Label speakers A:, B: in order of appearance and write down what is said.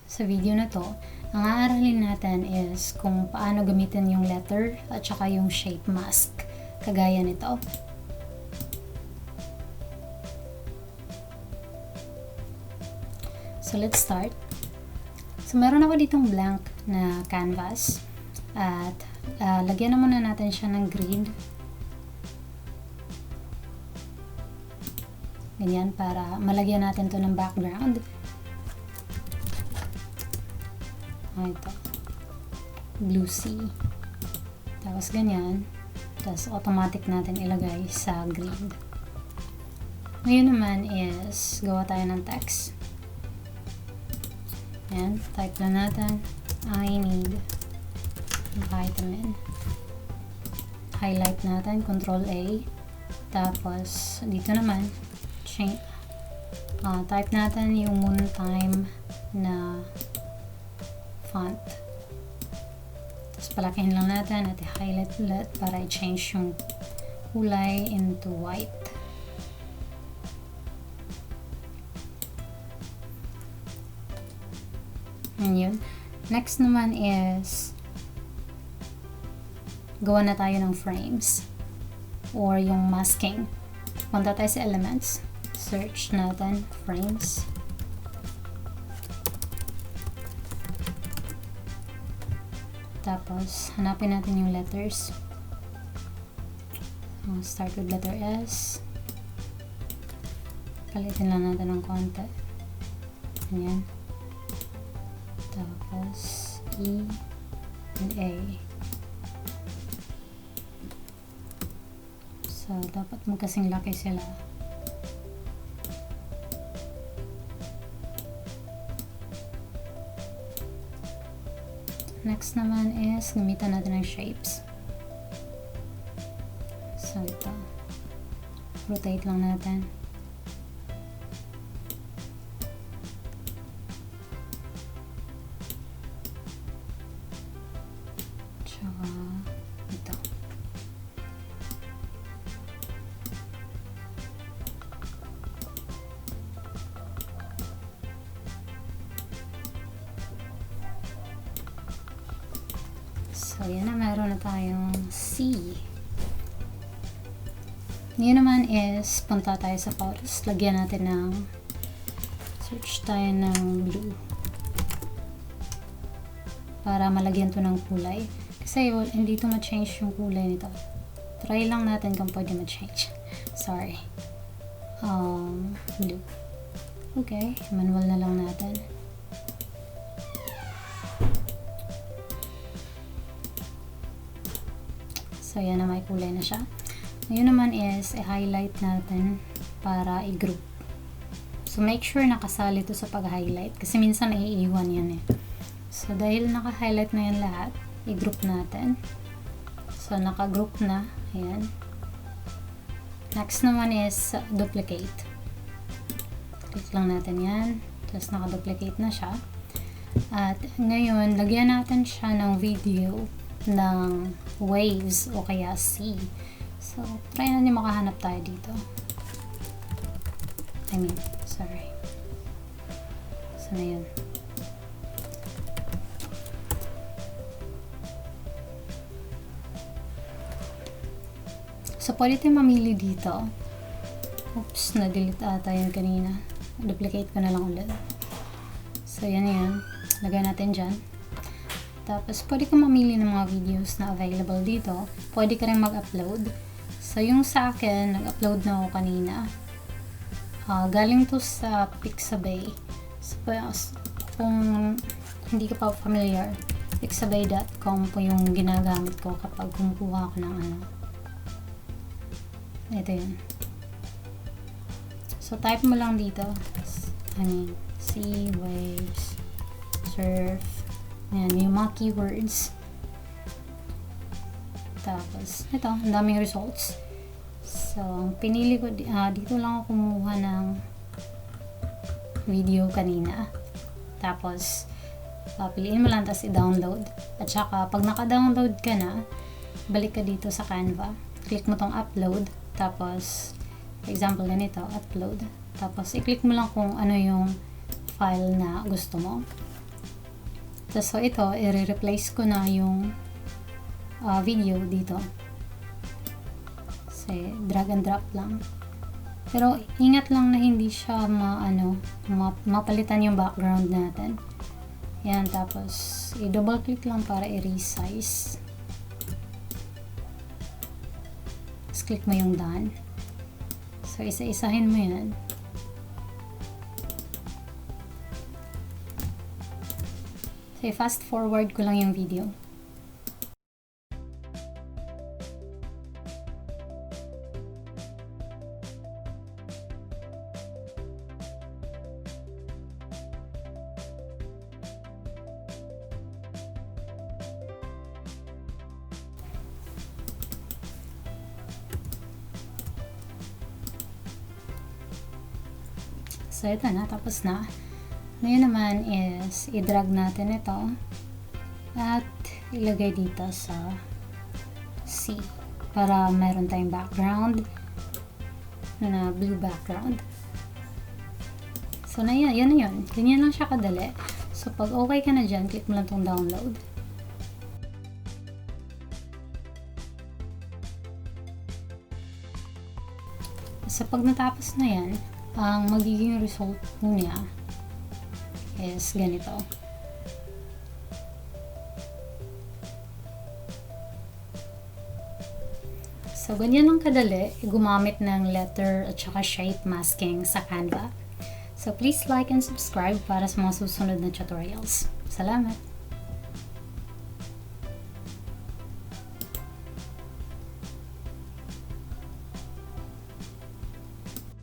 A: Sa video na to, ang aaralin natin is kung paano gamitin yung letter at saka yung shape mask. Kagaya nito. So let's start. So meron ako ditong blank na canvas at lagyan na muna natin siya ng grid. Ganyan para malagyan natin to ng background. Ito. Blue sea. Tapos ganyan. Tapos automatic natin ilagay sa grid. Ngayon naman is gawa tayo ng text. Ayan. Type na natin. I need vitamin. Highlight natin. Control A. Tapos dito naman type natin yung moontime na font. Tapos palakihin lang natin at i-highlight ulit para i-change yung kulay into white. And yun. Next naman is gawa na tayo ng frames or yung masking. Punta tayo sa elements. Search natin frames. Tapos, hanapin natin yung letters. Start with letter S. Palitin lang natin ng konti. Ayan. Tapos, E and A. So, dapat magkasing laki sila. Next naman is gamitan natin ng shapes. So ito. Rotate lang natin. Tsaka ito. So, yan na, meron na tayong C. Ngayon naman is, punta tayo sa photos. Lagyan natin ng, search tayo ng blue. Para malagyan to ng kulay. Kasi, hindi to ma-change yung kulay nito. Try lang natin kung pwede ma-change. Sorry. Blue. Okay, manual na lang natin. So, yan na, may kulay na siya. Ngayon naman is, i-highlight natin para i-group. So, make sure nakasali to sa pag-highlight. Kasi minsan naiiwan yan eh. So, dahil naka-highlight na yan lahat, i-group natin. So, naka-group na. Ayan. Next naman is, duplicate. Click lang natin yan. Tapos, naka-duplicate na siya. At ngayon, lagyan natin siya ng video ng waves o kaya sea. So, try natin makahanap tayo dito. Sorry. So, na yun. So, pwede tayo mamili dito. Oops, na-delete ata yun kanina. Duplicate ko na lang ulit. So, yan yan. Lagay natin dyan. Tapos, pwede ka mamili ng mga videos na available dito. Pwede ka rin mag-upload. So, yung sa akin, nag-upload na ako kanina. Galing to sa Pixabay. So, kung hindi ka pa familiar, pixabay.com po yung ginagamit ko kapag kumukuha ako ng ano. Ito yun. So, type mo lang dito. Sea, waves, surf. Ayan, yung mga keywords. Tapos, ito, ang daming results. So, ang pinili ko, dito lang ako kumuha ng video kanina. Tapos, piliin mo lang, tapos i-download. At saka, pag naka-download ka na, balik ka dito sa Canva. Click mo tong upload. Tapos, for example, ganito, upload. Tapos, i-click mo lang kung ano yung file na gusto mo. So ito, i-replace ko na yung video dito. So, drag and drop lang. Pero ingat lang na hindi siya mapalitan yung background natin. Yan, tapos i-double click lang para i-resize. Tapos click mo yung done. So, isa-isahin mo yan. So, fast forward ko lang yung video. So, ito na. Tapos na. Ngayon naman is, i-drag natin ito at ilagay dito sa C para meron tayong background na blue background. So, na yan. Yan na yun. Ganyan lang siya kadali. So, pag okay ka na dyan, click mo lang itong download. So, pag natapos na yan, ang magiging result niya is ganito. So, ganyan lang kadali gumamit ng letter at saka shape masking sa Canva. So, please like and subscribe para sa mga susunod na tutorials. Salamat!